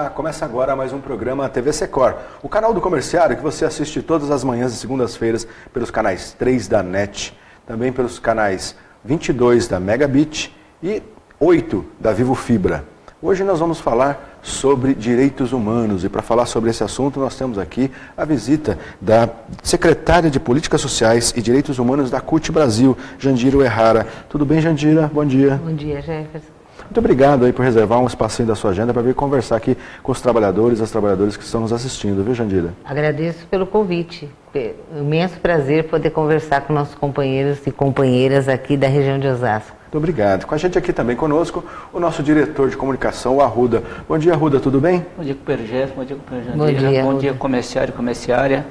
Olá, começa agora mais um programa TV Secor, o canal do comerciário que você assiste todas as manhãs e segundas-feiras pelos canais 3 da NET, também pelos canais 22 da Megabit e 8 da Vivo Fibra. Hoje nós vamos falar sobre direitos humanos e para falar sobre esse assunto nós temos aqui a visita da secretária de Políticas Sociais e Direitos Humanos da CUT Brasil, Jandira Uehara. Tudo bem, Jandira? Bom dia. Bom dia, Jefferson. Muito obrigado aí por reservar um espacinho da sua agenda para vir conversar aqui com os trabalhadores e as trabalhadoras que estão nos assistindo, viu, Jandira? Agradeço pelo convite. Imenso prazer poder conversar com nossos companheiros e companheiras aqui da região de Osasco. Muito obrigado. Com a gente aqui também conosco, o nosso diretor de comunicação, o Arruda. Bom dia, Arruda, tudo bem? Bom dia, companheiro Jeff, bom dia, companheiro Jandira. Bom dia, bom dia, comerciário e comerciária.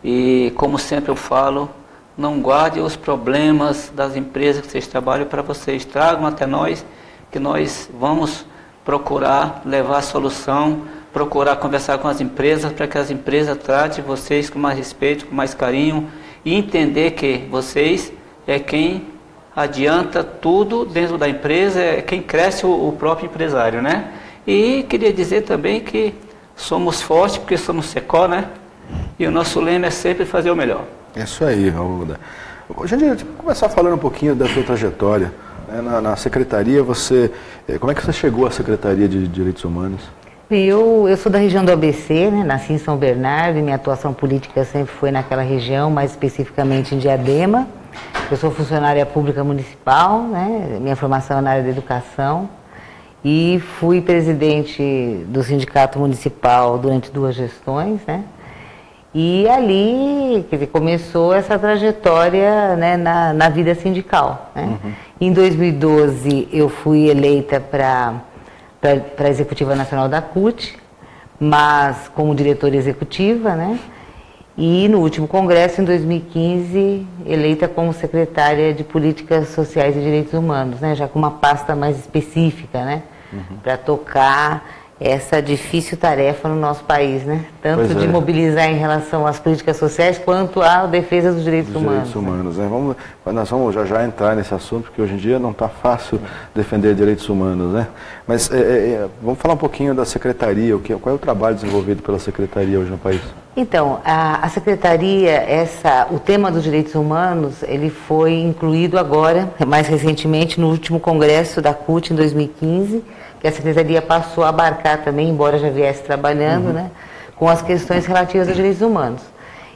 E, como sempre eu falo, não guarde os problemas das empresas que vocês trabalham para vocês. Tragam até nós, que nós vamos procurar levar a solução, procurar conversar com as empresas, para que as empresas tratem vocês com mais respeito, com mais carinho, e entender que vocês é quem adianta tudo dentro da empresa, é quem cresce o próprio empresário, né? E queria dizer também que somos fortes porque somos Secor, né? E o nosso lema é sempre fazer o melhor. É isso aí, Arruda. Jandira, começar falando um pouquinho da sua trajetória. Na secretaria, como é que você chegou à Secretaria de Direitos Humanos? Eu sou da região do ABC, né? Nasci em São Bernardo e minha atuação política sempre foi naquela região, mais especificamente em Diadema. Eu sou funcionária pública municipal, né? Minha formação é na área da educação e fui presidente do sindicato municipal durante 2 gestões, né? E ali, quer dizer, começou essa trajetória, né, na vida sindical, né? Uhum. Em 2012 eu fui eleita para a Executiva Nacional da CUT, mas como diretora executiva, né? E no último congresso, em 2015, eleita como secretária de Políticas Sociais e Direitos Humanos, né? Já com uma pasta mais específica, né? Uhum. Para tocar essa difícil tarefa no nosso país, né? Tanto de mobilizar em relação às políticas sociais, quanto à defesa dos direitos humanos. Direitos humanos, né? Nós vamos já entrar nesse assunto, porque hoje em dia não está fácil defender direitos humanos, né? Mas vamos falar um pouquinho da secretaria, qual é o trabalho desenvolvido pela secretaria hoje no país? Então, a secretaria, o tema dos direitos humanos, ele foi incluído agora, mais recentemente, no último congresso da CUT em 2015, que a secretaria passou a abarcar também, embora já viesse trabalhando, né, com as questões relativas aos direitos humanos.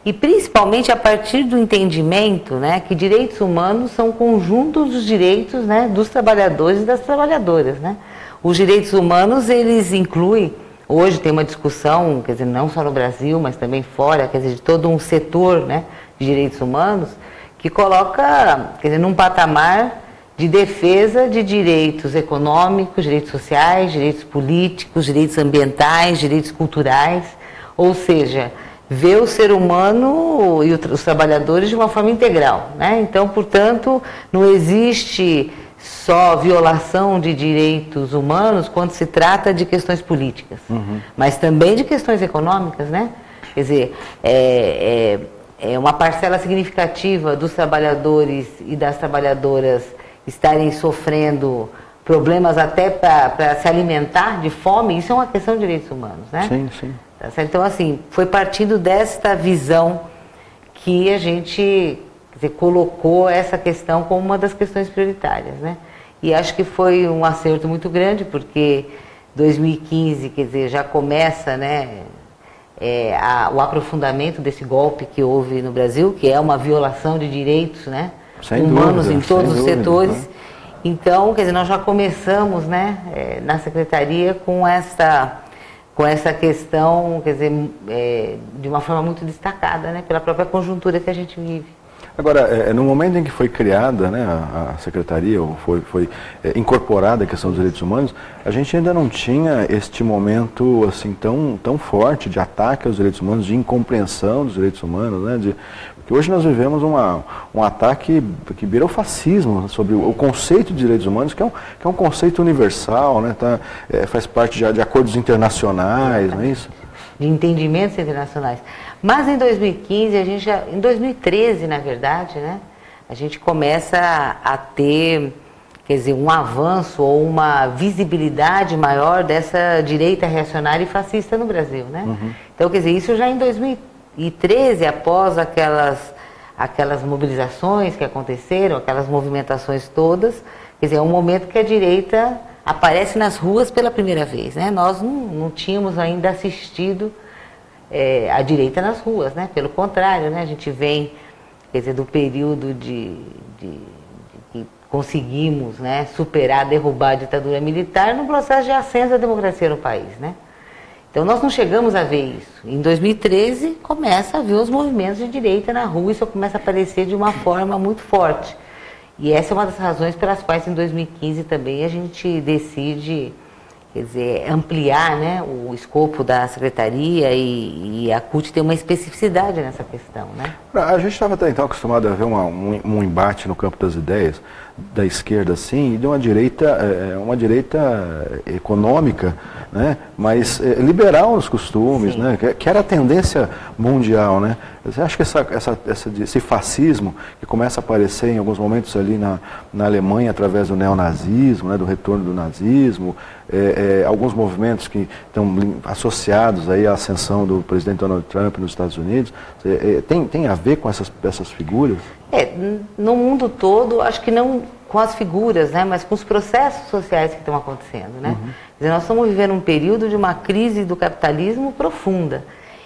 E principalmente a partir do entendimento, né, que direitos humanos são conjuntos dos direitos, né, dos trabalhadores e das trabalhadoras, né. Os direitos humanos, eles incluem, hoje tem uma discussão, quer dizer, não só no Brasil, mas também fora, quer dizer, de todo um setor, né, de direitos humanos, que coloca, quer dizer, num patamar de defesa de direitos econômicos, direitos sociais, direitos políticos, direitos ambientais, direitos culturais, ou seja, vê o ser humano e os trabalhadores de uma forma integral, né? Então, portanto, não existe só violação de direitos humanos quando se trata de questões políticas, mas também de questões econômicas, né? Quer dizer, é uma parcela significativa dos trabalhadores e das trabalhadoras estarem sofrendo problemas até para se alimentar de fome, isso é uma questão de direitos humanos, né? Sim, sim. Então, assim, foi partindo desta visão que a gente, quer dizer, colocou essa questão como uma das questões prioritárias, né? E acho que foi um acerto muito grande, porque 2015, quer dizer, já começa, né, o aprofundamento desse golpe que houve no Brasil, que é uma violação de direitos, né, humanos em todos os setores. Então, quer dizer, nós já começamos, né, na secretaria com essa questão, quer dizer, de uma forma muito destacada, né, pela própria conjuntura que a gente vive. Agora, no momento em que foi criada, né, a secretaria, ou foi incorporada a questão dos direitos humanos, a gente ainda não tinha este momento assim tão forte de ataque aos direitos humanos, de incompreensão dos direitos humanos, né, porque hoje nós vivemos um ataque que beira o fascismo sobre o conceito de direitos humanos, que é um conceito universal, né, faz parte de acordos internacionais, não é isso? De entendimentos internacionais. Mas em 2015, em 2013, na verdade, né, a gente começa a ter, quer dizer, um avanço ou uma visibilidade maior dessa direita reacionária e fascista no Brasil, né? Então, quer dizer, isso já em 2013, após aquelas mobilizações que aconteceram, aquelas movimentações todas, quer dizer, é um momento que a direita aparece nas ruas pela primeira vez, né? Nós não tínhamos ainda assistido a direita nas ruas, né? Pelo contrário, né? A gente vem, quer dizer, do período de que conseguimos, né, superar, derrubar a ditadura militar no processo de ascensão da democracia no país, né? Então nós não chegamos a ver isso. Em 2013 começa a ver os movimentos de direita na rua, isso começa a aparecer de uma forma muito forte. E essa é uma das razões pelas quais em 2015 também a gente decide, quer dizer, ampliar, né, o escopo da secretaria e a CUT tem uma especificidade nessa questão, né? A gente estava até então acostumado a ver um embate no campo das ideias, da esquerda assim, e de uma direita econômica, né, mas liberal nos costumes, né, que era a tendência mundial, né? Você acha que esse fascismo que começa a aparecer em alguns momentos ali na Alemanha através do neonazismo, né, do retorno do nazismo, alguns movimentos que estão associados aí à ascensão do presidente Donald Trump nos Estados Unidos, tem a ver com essas figuras? No mundo todo, acho que não com as figuras, né, mas com os processos sociais que estão acontecendo, né? Quer dizer, nós estamos vivendo um período de uma crise do capitalismo profunda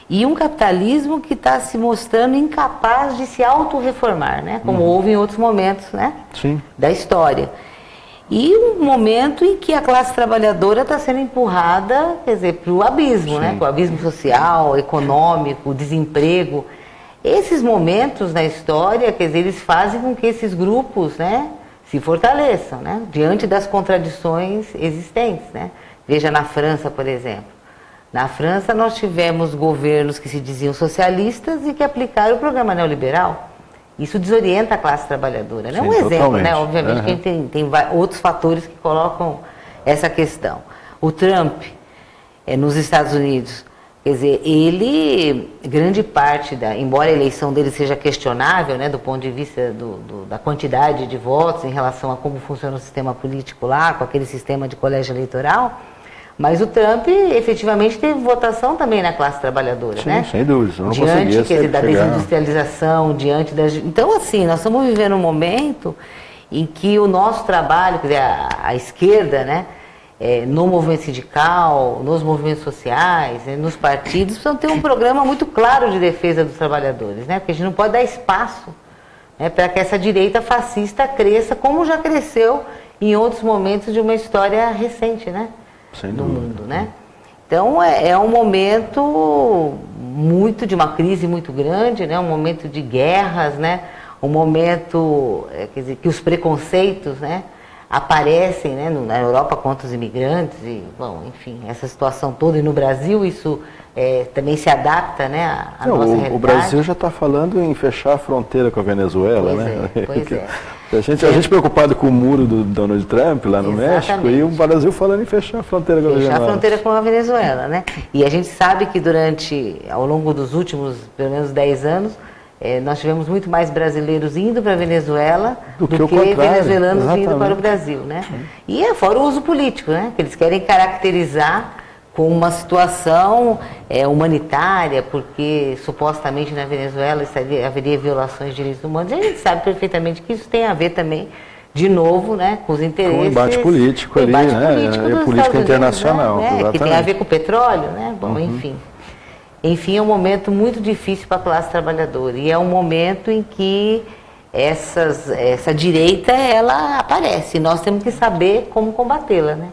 e um capitalismo que está se mostrando incapaz de se autorreformar, né? Como houve em outros momentos, né? Sim. Da história. E um momento em que a classe trabalhadora está sendo empurrada, quer dizer, para o abismo, né? Para o abismo social, econômico, desemprego. Esses momentos na história, quer dizer, eles fazem com que esses grupos, né, se fortaleçam, né, diante das contradições existentes, né. Veja na França, por exemplo. Na França nós tivemos governos que se diziam socialistas e que aplicaram o programa neoliberal. Isso desorienta a classe trabalhadora, né? Sim, um exemplo, totalmente. né? Obviamente que tem outros fatores que colocam essa questão. O Trump, nos Estados Unidos, quer dizer, ele, grande parte embora a eleição dele seja questionável, né, do ponto de vista da quantidade de votos em relação a como funciona o sistema político lá, com aquele sistema de colégio eleitoral, mas o Trump efetivamente teve votação também na classe trabalhadora, sim, né? Sem dúvida, não diante, conseguia quer dizer, da chegar... desindustrialização, diante das... Então, assim, nós estamos vivendo um momento em que o nosso trabalho, quer dizer, a esquerda, né, no movimento sindical, nos movimentos sociais, nos partidos, precisam ter um programa muito claro de defesa dos trabalhadores, né? Porque a gente não pode dar espaço, né, para que essa direita fascista cresça, como já cresceu em outros momentos de uma história recente, né? Do mundo, né? Então é um momento muito de uma crise muito grande, né? Um momento de guerras, né? Um momento, quer dizer, que os preconceitos, né, aparecem, né, na Europa contra os imigrantes e, bom, enfim, essa situação toda, e no Brasil isso também se adapta, né, à nossa realidade. O Brasil já está falando em fechar a fronteira com a Venezuela, né? Pois é. A gente preocupado com o muro do Donald Trump lá no México e o Brasil falando em fechar a fronteira com a Venezuela. Fechar a fronteira com a Venezuela, né? E a gente sabe que ao longo dos últimos, pelo menos 10 anos, nós tivemos muito mais brasileiros indo para a Venezuela do que venezuelanos vindo para o Brasil, né? E fora o uso político, né? Que eles querem caracterizar com uma situação humanitária, porque supostamente na Venezuela haveria violações de direitos humanos. E a gente sabe perfeitamente que isso tem a ver também, de novo, né, com os interesses... Com o embate político ali, né? Política internacional. Né? Que tem a ver com o petróleo, né? Bom, enfim. Enfim, é um momento muito difícil para a classe trabalhadora. E é um momento em que essa direita, ela aparece. E nós temos que saber como combatê-la, né?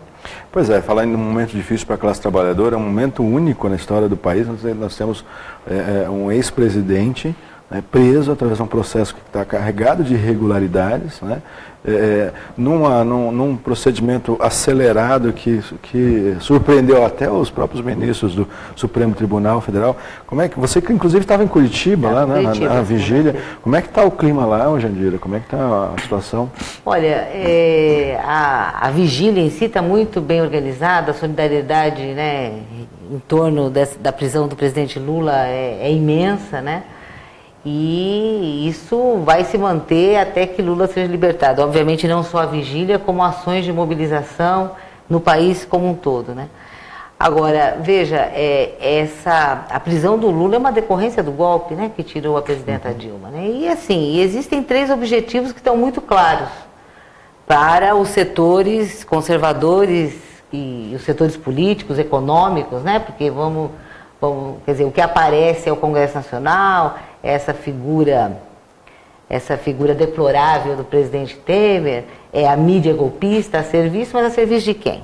Pois é, falar em um momento difícil para a classe trabalhadora, é um momento único na história do país. Nós temos um ex-presidente, né, preso através de um processo que está carregado de irregularidades, né, num procedimento acelerado que surpreendeu até os próprios ministros do Supremo Tribunal Federal. Como é que você, que inclusive estava em Curitiba, lá, né, na vigília, como é que está o clima lá, Jandira? Como é que está a situação? Olha, a vigília em si está muito bem organizada, a solidariedade, né, em torno da prisão do presidente Lula é imensa, né? E isso vai se manter até que Lula seja libertado. Obviamente não só a vigília, como ações de mobilização no país como um todo, né? Agora, veja, a prisão do Lula é uma decorrência do golpe, né, que tirou a presidenta Dilma, né? E assim, existem 3 objetivos que estão muito claros para os setores conservadores e os setores políticos, econômicos, né? Porque quer dizer, o que aparece é o Congresso Nacional, essa figura deplorável do presidente Temer, é a mídia golpista a serviço, mas a serviço de quem?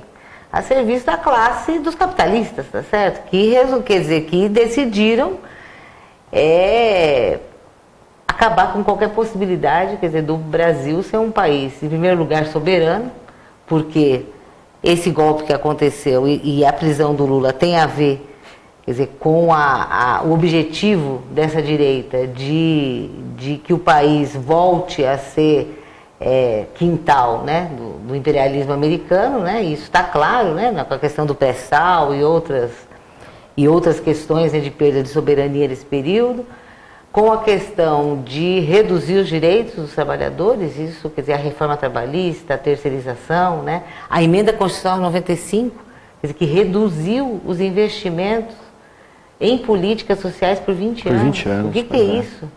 A serviço da classe dos capitalistas, tá certo? Que decidiram acabar com qualquer possibilidade, quer dizer, do Brasil ser um país, em primeiro lugar, soberano, porque esse golpe que aconteceu e a prisão do Lula tem a ver, quer dizer, com o objetivo dessa direita de que o país volte a ser quintal, né, do imperialismo americano, né? Isso está claro, né, com a questão do pré-sal e outras questões, né, de perda de soberania nesse período, com a questão de reduzir os direitos dos trabalhadores, isso, quer dizer, a reforma trabalhista, a terceirização, né, a emenda constitucional 95, quer dizer, que reduziu os investimentos em políticas sociais por 20 anos. 20 anos. O que é isso?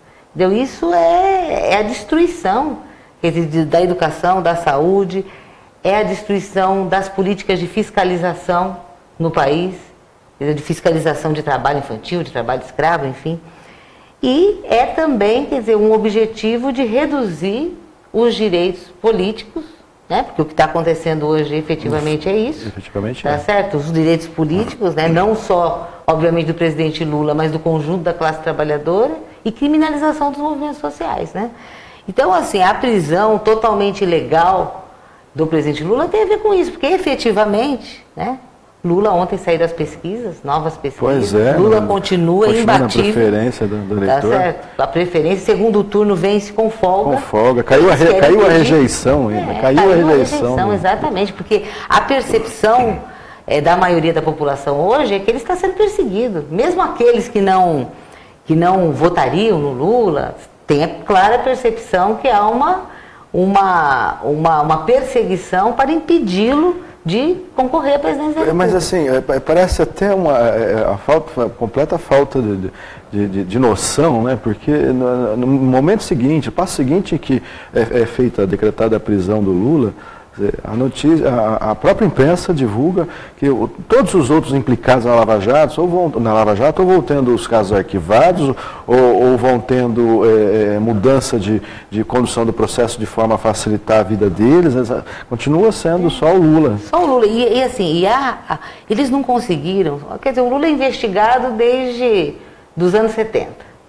Isso é a destruição, quer dizer, da educação, da saúde, é a destruição das políticas de fiscalização no país, quer dizer, de fiscalização de trabalho infantil, de trabalho escravo, enfim. E é também, quer dizer, um objetivo de reduzir os direitos políticos, né? Porque o que está acontecendo hoje efetivamente é isso. Efetivamente tá certo? Os direitos políticos, né? Não só, obviamente, do presidente Lula, mas do conjunto da classe trabalhadora, e criminalização dos movimentos sociais, né? Então, assim, a prisão totalmente ilegal do presidente Lula tem a ver com isso, porque efetivamente, né? Lula ontem saiu das pesquisas, novas pesquisas. Pois é. Lula continua imbatível. A preferência do eleitor. Tá certo. A preferência, segundo turno, vence com folga. Com folga. Caiu a rejeição ainda. Caiu a rejeição. Exatamente, porque a percepção da maioria da população hoje é que ele está sendo perseguido. Mesmo aqueles que não votariam no Lula, tem a clara percepção que há uma perseguição para impedi-lo de concorrer à presidência da República. Mas assim, parece até completa falta de noção, né? Porque no momento seguinte, o passo seguinte que é feita, decretada a prisão do Lula, a própria imprensa divulga que todos os outros implicados na Lava Jato ou vão tendo os casos arquivados ou vão tendo mudança de condução do processo de forma a facilitar a vida deles. Continua sendo só o Lula. Só o Lula. E assim, eles não conseguiram, quer dizer, o Lula é investigado desde dos anos 70.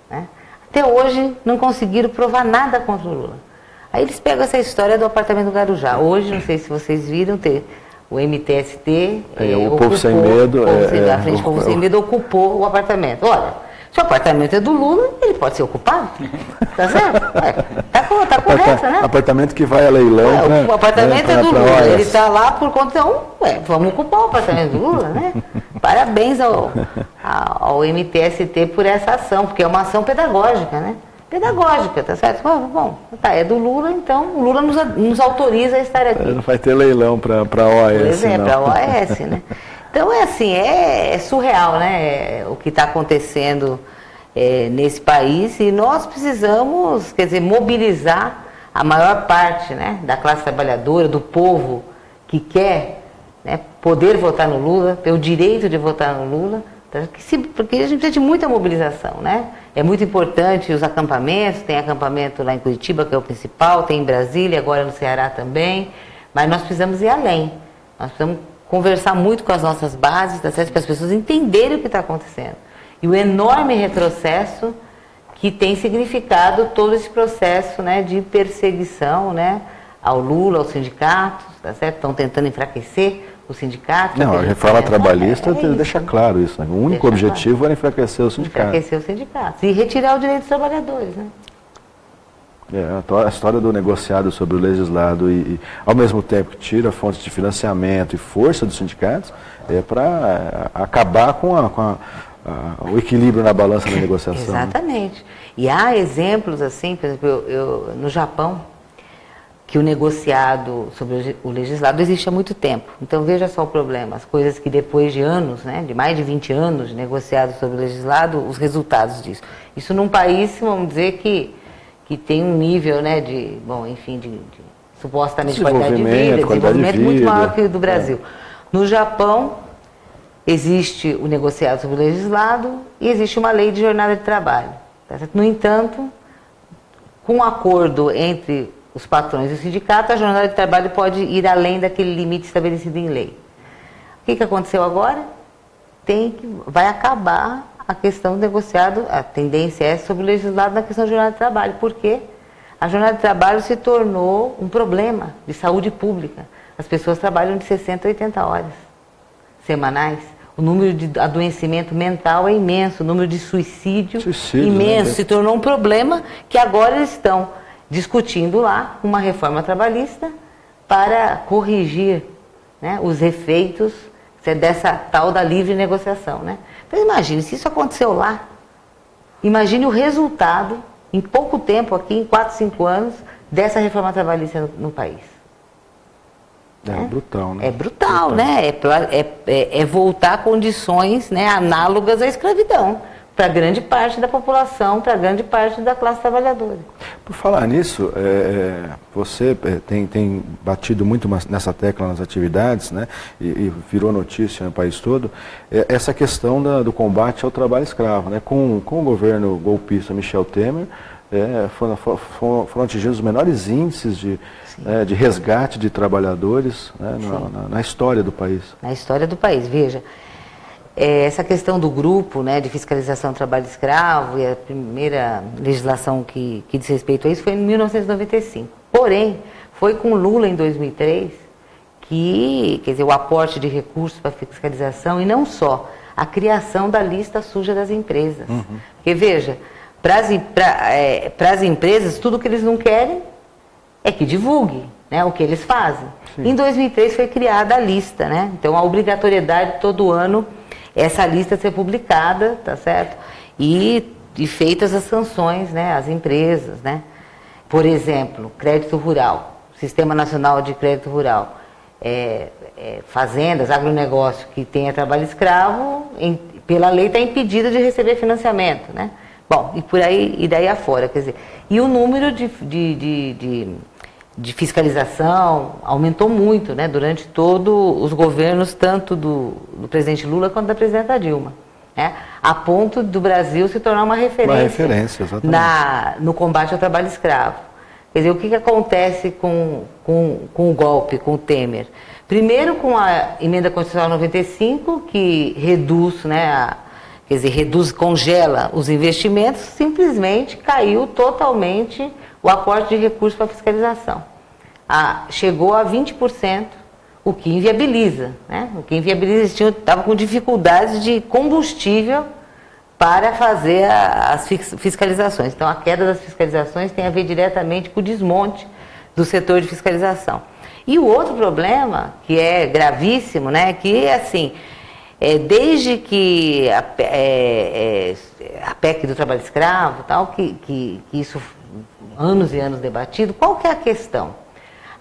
Né? Até hoje não conseguiram provar nada contra o Lula. Aí eles pegam essa história do apartamento do Garujá. Hoje, não sei se vocês viram, o MTST o Povo Sem Medo, a Frente Povo Sem Medo ocupou o apartamento. Olha, se o apartamento é do Lula, ele pode ser ocupado. Tá certo? Tá correto, né? Apartamento que vai a leilão. O apartamento é do Lula, ele está lá por conta. Então, vamos ocupar o apartamento do Lula, né? Parabéns ao MTST por essa ação, porque é uma ação pedagógica, né? Pedagógica, tá certo? Bom, é do Lula, então o Lula nos autoriza a estar aqui. Não vai ter leilão para a OAS. Pois é, para a OAS, né? Então é assim, é surreal, né? O que está acontecendo nesse país, e nós precisamos, quer dizer, mobilizar a maior parte, né, da classe trabalhadora, do povo que quer, né, poder votar no Lula, ter o direito de votar no Lula. Porque a gente precisa de muita mobilização, né? É muito importante os acampamentos, tem acampamento lá em Curitiba, que é o principal, tem em Brasília, agora no Ceará também, mas nós precisamos ir além. Nós precisamos conversar muito com as nossas bases, tá certo? Para as pessoas entenderem o que está acontecendo. E o enorme retrocesso que tem significado todo esse processo, né, de perseguição, né, ao Lula, aos sindicatos, tá certo? Estão tentando enfraquecer o sindicato. Não, a reforma trabalhista deixa claro isso. Né? O único objetivo era enfraquecer o sindicato. Enfraquecer os sindicatos e retirar o direito dos trabalhadores. Né? A história do negociado sobre o legislado e ao mesmo tempo que tira fontes de financiamento e força dos sindicatos é para acabar com o equilíbrio na balança da negociação. Exatamente. E há exemplos assim, por exemplo, no Japão, que o negociado sobre o legislado existe há muito tempo. Então veja só o problema, as coisas que depois de anos, né, de mais de 20 anos de negociado sobre o legislado, os resultados disso. Isso num país, vamos dizer, que tem um nível, né, de supostamente qualidade de vida, desenvolvimento muito maior que o do Brasil. No Japão, existe o negociado sobre o legislado e existe uma lei de jornada de trabalho. Tá certo? No entanto, com um acordo entre os patrões e o sindicato, a jornada de trabalho pode ir além daquele limite estabelecido em lei. O que aconteceu agora? Vai acabar a questão do negociado, a tendência é sobre o legislado na questão da jornada de trabalho. Por quê? A jornada de trabalho se tornou um problema de saúde pública. As pessoas trabalham de 60 a 80 horas semanais. O número de adoecimento mental é imenso, o número de suicídio imenso. Né? Se tornou um problema que agora eles estão discutindo lá uma reforma trabalhista para corrigir, né, os efeitos dessa tal da livre negociação. Né? Então imagine, se isso aconteceu lá, imagine o resultado, em pouco tempo aqui, em 4, 5 anos, dessa reforma trabalhista no país. Brutal, né? É brutal, né? É voltar a condições, né, análogas à escravidão para grande parte da população, para grande parte da classe trabalhadora. Por falar nisso, você tem batido muito nessa tecla nas atividades, né? E virou notícia no país todo, essa questão do combate ao trabalho escravo, né? Com o governo golpista Michel Temer, foram atingidos os menores índices de resgate de trabalhadores, né, na história do país. Na história do país, veja. Essa questão do grupo, né, de fiscalização do trabalho escravo, e a primeira legislação que diz respeito a isso foi em 1995. Porém, foi com Lula em 2003 que, quer dizer, o aporte de recursos para fiscalização e não só, a criação da lista suja das empresas. Porque, veja, para as empresas, tudo que eles não querem é que divulgue, né, o que eles fazem. Sim. Em 2003 foi criada a lista, né? Então a obrigatoriedade de todo ano essa lista ser publicada, tá certo? E feitas as sanções, né, às empresas, né? Por exemplo, crédito rural, Sistema Nacional de Crédito Rural, fazendas, agronegócio que tenha trabalho escravo, pela lei está impedido de receber financiamento, né? Bom, e por aí, e daí afora, quer dizer, e o número de fiscalização aumentou muito, né, durante todos os governos, tanto do presidente Lula quanto da presidenta Dilma, né, a ponto do Brasil se tornar uma referência exatamente, no combate ao trabalho escravo. Quer dizer, o que acontece com o golpe, com o Temer? Primeiro com a emenda constitucional 95, que reduz, né, congela os investimentos, simplesmente caiu totalmente o aporte de recursos para fiscalização. Chegou a 20%, o que inviabiliza, né? O que inviabiliza, estava com dificuldades de combustível para fazer as fiscalizações. Então, a queda das fiscalizações tem a ver diretamente com o desmonte do setor de fiscalização. E o outro problema, que é gravíssimo, né, que é assim, desde que a PEC do trabalho escravo, tal, que isso anos e anos debatido, qual que é a questão?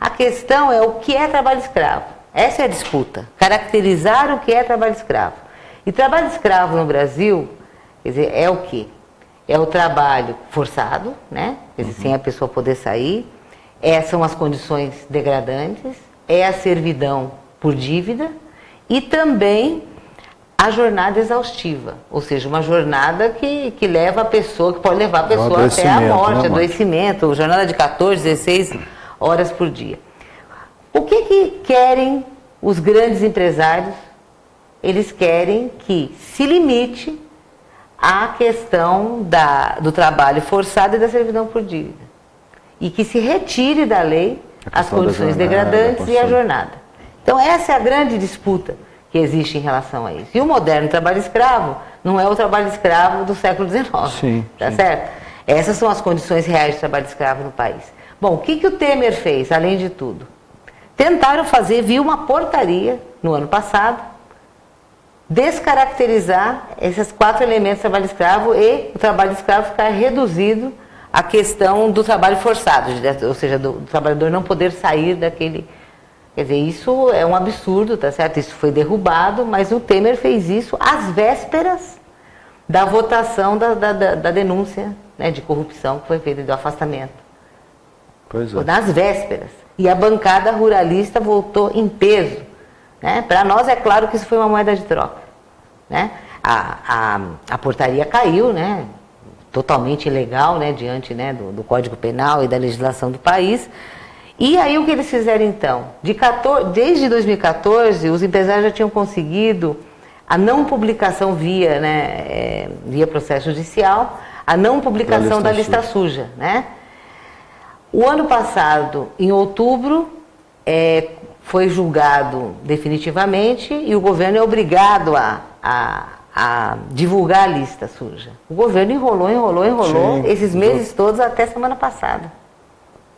A questão é o que é trabalho escravo. Essa é a disputa, caracterizar o que é trabalho escravo. E trabalho escravo no Brasil, quer dizer, é o quê? É o trabalho forçado, né? Quer dizer, sem a pessoa poder sair, são as condições degradantes, é a servidão por dívida e também a jornada exaustiva, ou seja, uma jornada que leva a pessoa, que pode levar a pessoa até a morte, adoecimento, jornada de 14, 16 horas por dia. O que querem os grandes empresários? Eles querem que se limite à questão do trabalho forçado e da servidão por dívida. E que se retire da lei as condições degradantes e a jornada. Então essa é a grande disputa que existe em relação a isso. E o moderno trabalho escravo não é o trabalho escravo do século XIX, tá certo? Essas são as condições reais de trabalho escravo no país. Bom, o que o Temer fez, além de tudo? Tentaram fazer, viu uma portaria no ano passado, descaracterizar esses 4 elementos do trabalho escravo e o trabalho escravo ficar reduzido à questão do trabalho forçado, ou seja, do trabalhador não poder sair daquele... Quer dizer, isso é um absurdo, tá certo? Isso foi derrubado, mas o Temer fez isso às vésperas da votação da denúncia, né, de corrupção que foi feita, do afastamento. Pois é. Nas vésperas. E a bancada ruralista voltou em peso. Né? Para nós é claro que isso foi uma moeda de troca. Né? A portaria caiu, né? Totalmente ilegal, né? Diante, né, do Código Penal e da legislação do país. E aí o que eles fizeram então? Desde 2014, os empresários já tinham conseguido a não publicação via processo judicial, a não publicação da lista suja. Né? O ano passado, em outubro, foi julgado definitivamente e o governo é obrigado a divulgar a lista suja. O governo enrolou Sim, esses meses todos até semana passada.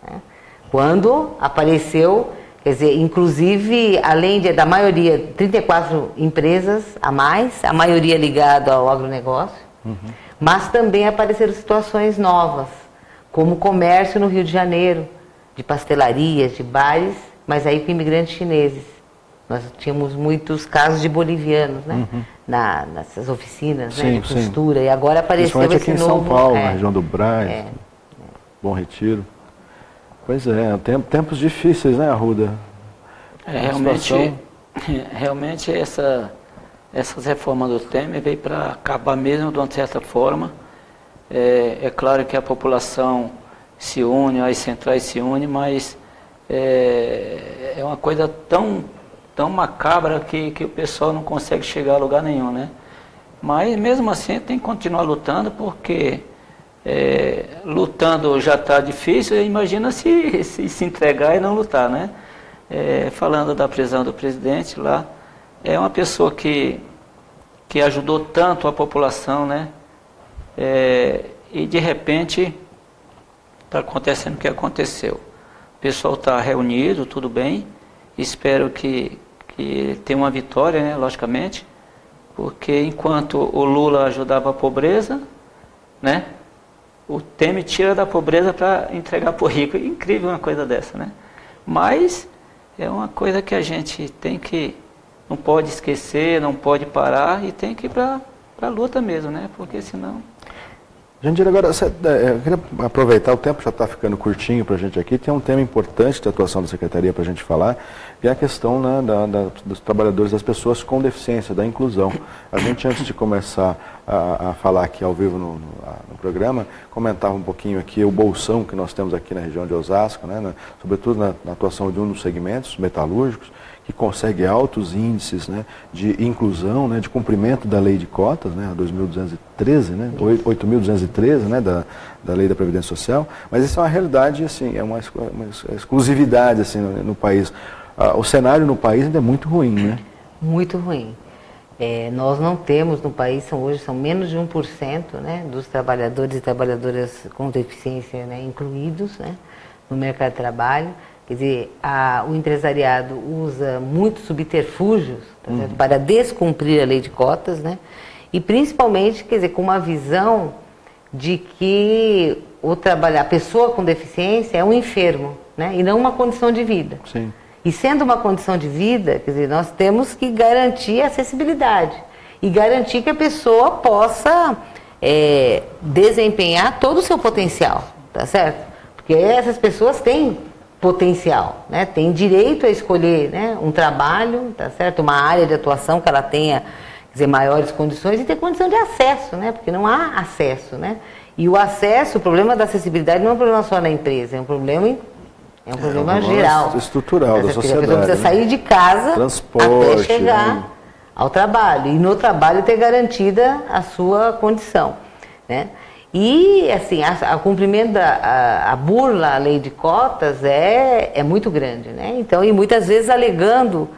Né? Quando apareceu, quer dizer, inclusive, além da maioria, 34 empresas a mais, a maioria ligada ao agronegócio, mas também apareceram situações novas, como comércio no Rio de Janeiro, de pastelarias, de bares, mas aí com imigrantes chineses. Nós tínhamos muitos casos de bolivianos, né? Nessas oficinas, sim, né, de costura, sim. E agora apareceu esse aqui em novo... São Paulo, na região do Brás, Bom Retiro. Pois é, tempos difíceis, né, Arruda? Realmente essas reformas do Temer veio para acabar mesmo de uma certa forma. É claro que a população se une, as centrais se unem, mas é uma coisa tão macabra que o pessoal não consegue chegar a lugar nenhum, né? Mas mesmo assim tem que continuar lutando, porque lutando já está difícil, imagina se entregar e não lutar, né? Falando da prisão do presidente lá, é uma pessoa que ajudou tanto a população, né? E de repente está acontecendo o que aconteceu. O pessoal está reunido, tudo bem, espero que tenha uma vitória, né, logicamente, porque enquanto o Lula ajudava a pobreza, né, o Temer tira da pobreza para entregar para o rico. É incrível uma coisa dessa, né? Mas é uma coisa que a gente não pode esquecer, não pode parar e tem que ir para a luta mesmo, né? Porque senão... Jandira, agora, eu queria aproveitar, o tempo já está ficando curtinho para a gente aqui, tem um tema importante da atuação da Secretaria para a gente falar, que é a questão, né, dos trabalhadores, das pessoas com deficiência, da inclusão. A gente, antes de começar a falar aqui ao vivo no programa, comentava um pouquinho aqui o bolsão que nós temos aqui na região de Osasco, né, sobretudo na atuação de um dos segmentos metalúrgicos, que consegue altos índices, né, de inclusão, né, de cumprimento da lei de cotas, né, a 2.213, né, 8.213, né, da lei da Previdência Social, mas isso é uma realidade, assim, é uma exclusividade assim, no país. O cenário no país ainda é muito ruim, né? Muito ruim. Nós não temos no país, hoje são menos de 1%, né, dos trabalhadores e trabalhadoras com deficiência, né, incluídos, né, no mercado de trabalho. Quer dizer, o empresariado usa muitos subterfúgios, tá certo? Para descumprir a lei de cotas, né? E principalmente, quer dizer, com uma visão de que a pessoa com deficiência é um enfermo, né? E não uma condição de vida. Sim. E sendo uma condição de vida, quer dizer, nós temos que garantir a acessibilidade e garantir que a pessoa possa desempenhar todo o seu potencial, tá certo? Porque essas pessoas têm potencial, né? Tem direito a escolher, né, um trabalho, tá certo? Uma área de atuação que ela tenha, quer dizer, maiores condições e ter condição de acesso, né? Porque não há acesso, né? E o acesso, o problema da acessibilidade não é um problema só na empresa, é um problema geral, estrutural da sociedade. A pessoa precisa sair de casa até chegar, né, ao trabalho e no trabalho ter garantida a sua condição, né? E, assim, o cumprimento a burla à lei de cotas é muito grande, né? Então, e muitas vezes alegando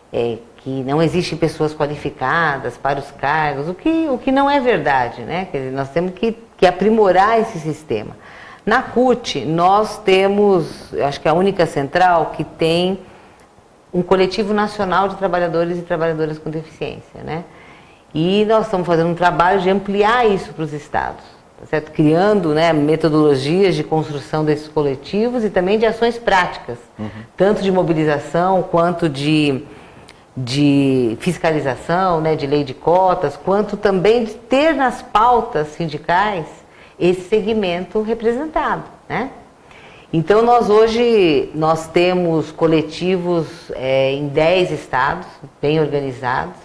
que não existem pessoas qualificadas para os cargos, o que não é verdade, né? Quer dizer, nós temos que aprimorar esse sistema. Na CUT, nós temos, eu acho que a única central que tem um coletivo nacional de trabalhadores e trabalhadoras com deficiência, né? E nós estamos fazendo um trabalho de ampliar isso para os estados, tá certo? Criando, né, metodologias de construção desses coletivos e também de ações práticas, tanto de mobilização quanto de fiscalização, né, de lei de cotas, quanto também de ter nas pautas sindicais esse segmento representado, né? Então nós temos coletivos em 10 estados, bem organizados,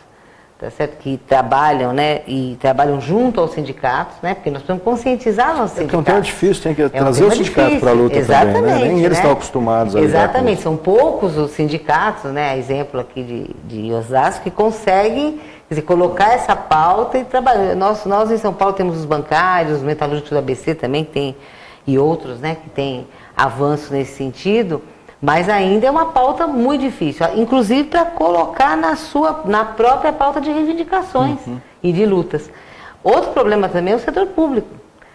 tá certo? Que trabalham, né, e trabalham junto aos sindicatos, né, porque nós precisamos conscientizar nossos sindicatos. É um tema difícil, tem que trazer o sindicato para a luta. Exatamente, também, né? Nem eles né? estão acostumados a Exatamente, são poucos os sindicatos, né, exemplo aqui de Osasco, que conseguem, quer dizer, colocar essa pauta e trabalhar. Nós em São Paulo temos os bancários, os metalúrgicos do ABC também, que tem, e outros, né, que tem avanço nesse sentido, mas ainda é uma pauta muito difícil, inclusive para colocar na própria pauta de reivindicações e de lutas. Outro problema também é o setor público,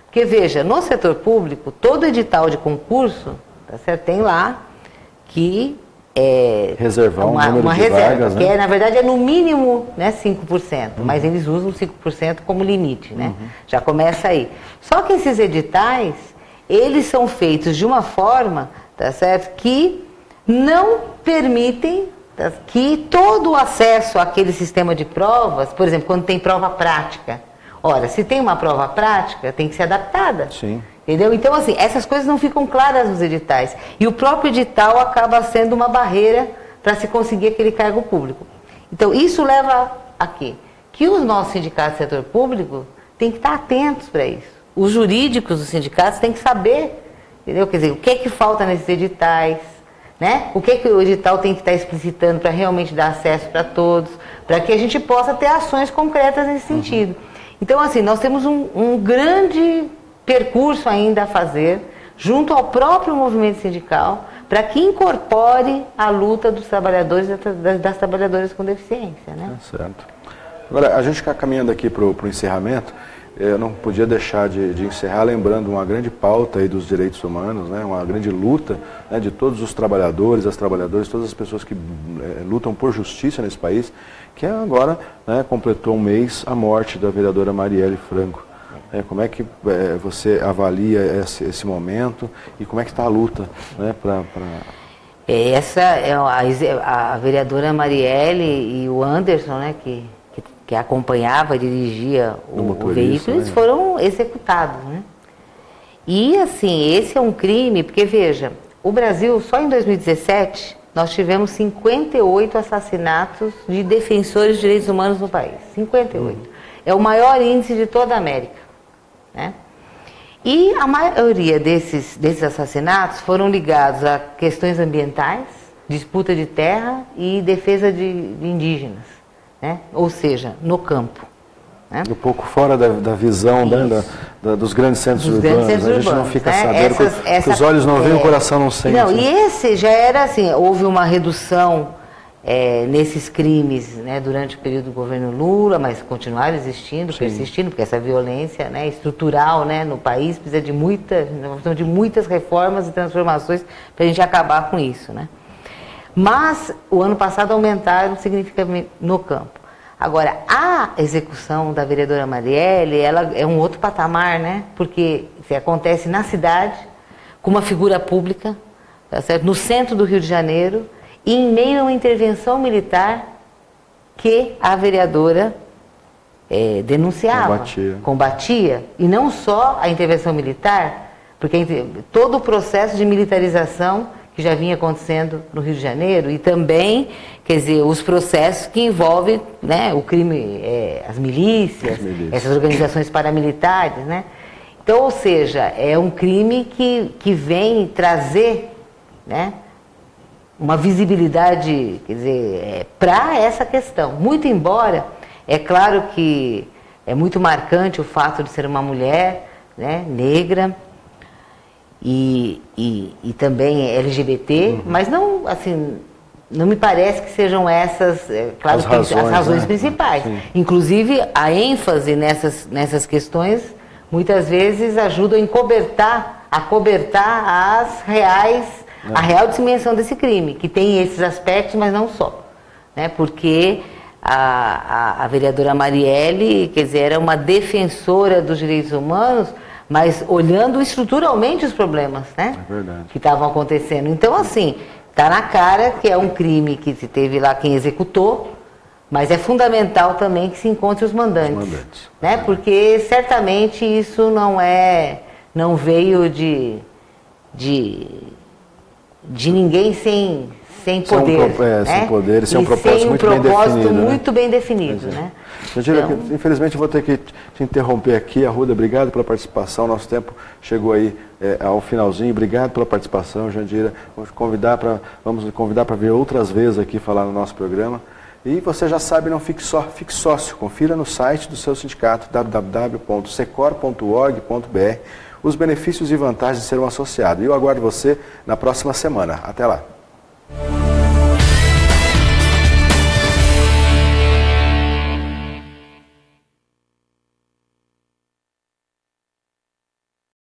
porque veja, no setor público, todo edital de concurso, tá certo, tem lá que reservar um número uma de reserva, vagas, que né? na verdade é no mínimo, né, 5%, mas eles usam 5% como limite, né? Já começa aí. Só que esses editais, eles são feitos de uma forma, tá certo, que não permitem que todo o acesso àquele sistema de provas, por exemplo, quando tem prova prática, ora, se tem uma prova prática, tem que ser adaptada. Sim. Entendeu? Então, assim, essas coisas não ficam claras nos editais. E o próprio edital acaba sendo uma barreira para se conseguir aquele cargo público. Então, isso leva a quê? Que os nossos sindicatos do setor público têm que estar atentos para isso. Os jurídicos dos sindicatos têm que saber, entendeu? Quer dizer, o que é que falta nesses editais, né? O que é que o edital tem que estar explicitando para realmente dar acesso para todos, para que a gente possa ter ações concretas nesse sentido. Então, assim, nós temos um grande percurso ainda a fazer, junto ao próprio movimento sindical, para que incorpore a luta dos trabalhadores e das trabalhadoras com deficiência, né? Certo. Agora, a gente está caminhando aqui para o encerramento. Eu não podia deixar de encerrar lembrando uma grande pauta aí dos direitos humanos, né? Uma grande luta, né, de todos os trabalhadores, as trabalhadoras, todas as pessoas que lutam por justiça nesse país, que agora, né, completou um mês a morte da vereadora Marielle Franco. Como é que você avalia esse momento e como é que está a luta, né, Essa é a vereadora Marielle e o Anderson, né, que acompanhava, dirigia o veículo, eles foram executados, né? E assim, esse é um crime, porque veja, o Brasil, só em 2017, nós tivemos 58 assassinatos de defensores de direitos humanos no país. 58. É o maior índice de toda a América, né? E a maioria desses assassinatos foram ligados a questões ambientais, disputa de terra e defesa de indígenas. Né? Ou seja, no campo. Né? Um pouco fora da visão, né, dos grandes centros urbanos. A gente não fica, né, sabendo que os olhos não veem, o coração não sente. Não, e esse já era assim, houve uma redução nesses crimes, né, durante o período do governo Lula, mas continuaram existindo, persistindo, porque essa violência, né, estrutural, né, no país precisa de muitas reformas e transformações para a gente acabar com isso, né? Mas o ano passado aumentaram significativamente no campo. Agora, a execução da vereadora Marielle, ela é um outro patamar, né? Porque acontece na cidade, com uma figura pública, tá certo? No centro do Rio de Janeiro, e em meio a uma intervenção militar que a vereadora denunciava, combatia. E não só a intervenção militar, porque todo o processo de militarização que já vinha acontecendo no Rio de Janeiro, e também, quer dizer, os processos que envolvem, né, o crime, as milícias, essas organizações paramilitares, né? Então, ou seja, é um crime que vem trazer, né, uma visibilidade, quer dizer, para essa questão. Muito embora, é claro que é muito marcante o fato de ser uma mulher, né, negra, e também LGBT, mas não, assim, não me parece que sejam essas, claro, as razões principais. Sim. Inclusive, a ênfase nessas questões, muitas vezes, ajuda a acobertar as reais a real dimensão desse crime, que tem esses aspectos, mas não só. Né? Porque a vereadora Marielle, quer dizer, era uma defensora dos direitos humanos, mas olhando estruturalmente os problemas, né? É verdade. Que estavam acontecendo. Então, assim, está na cara que é um crime que se teve lá quem executou, mas é fundamental também que se encontre os mandantes. Né? Porque certamente isso não veio de ninguém sem poder. Sem poder, sem um propósito muito bem definido. Sem um propósito muito bem definido, né? Jandira, então, infelizmente eu vou ter que te interromper aqui. Arruda, obrigado pela participação. Nosso tempo chegou aí ao finalzinho. Obrigado pela participação, Jandira. Vamos convidar para vir outras vezes aqui falar no nosso programa. E você já sabe, não fique só, fique sócio. Confira no site do seu sindicato, www.secor.org.br, os benefícios e vantagens de ser um associado. E eu aguardo você na próxima semana. Até lá.